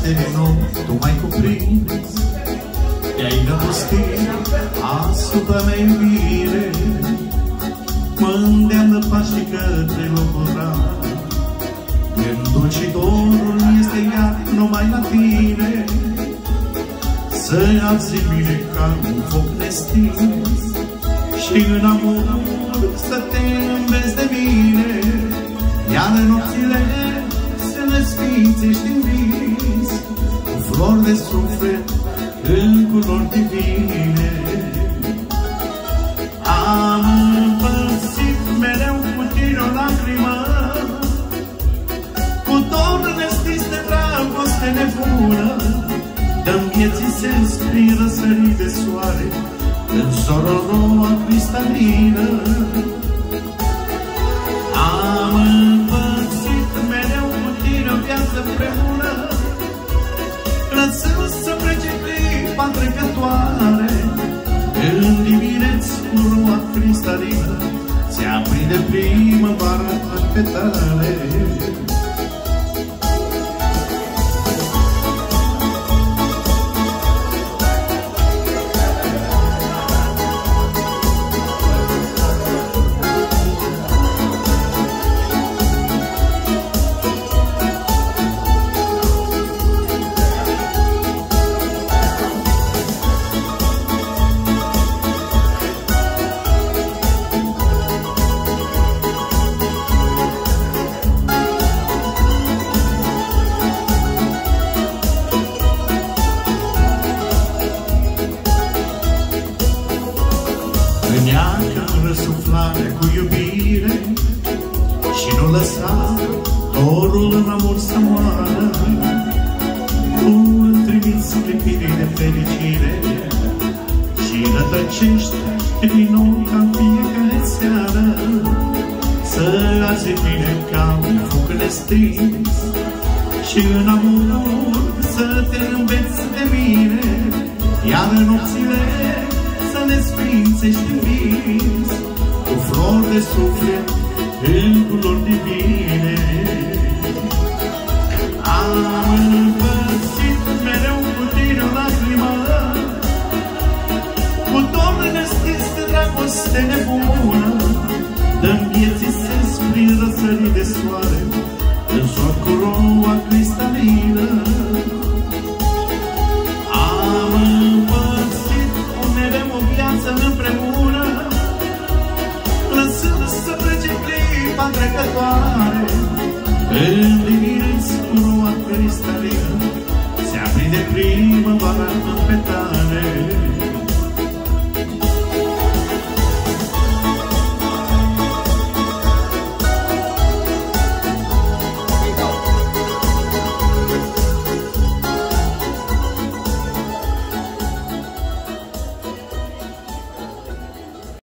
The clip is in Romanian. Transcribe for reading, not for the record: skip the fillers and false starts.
dragoste din nou tu m-ai cuprins, te-ai năpustit asupra mea iubire, mă îndeamnă pașnic către locul rar. Gândul și dorul este iar numai la tine, să alți mine ca un foc nestins, și în amor să te înveți de mine, iar în nopțile să ne sfințești în vis, cu flori de suflet în culori divine. Am împărțit mereu cu tine o lacrimă, cu dor nestins de dragoste nebună, dă-mi vieții sens prin răsărit de soare, în sororoa cristalină. Am împărțit mereu cu tine o viață împreună, lăsând să plece clipa trecătoare, în dimineți cu roa cristalină se aprinde primăvara în petale. Înneacă răsuflarea cu iubire și nu lăsa dorul în amor să moară. Tu îmi trimiți clipirii de fericire și rătăcești din nou ca în fiecare seară, să azi bine ca un foc nestins, și în amor să te înveți de mine, iar în nopțile să ne sfințești în vis, cu flori de suflet în culori divine. Am împărțit mereu cu tine o lacrimă, cu dor nestins de dragoste nebună, dă-mi vieții sens prin răsărit de soare, însor cu roa cristalină. Am împărțit mereu o viață împreună, lăsând să plece clipa trecătoare, în dimineți cu roa cristalină se aprinde primăvara în petale.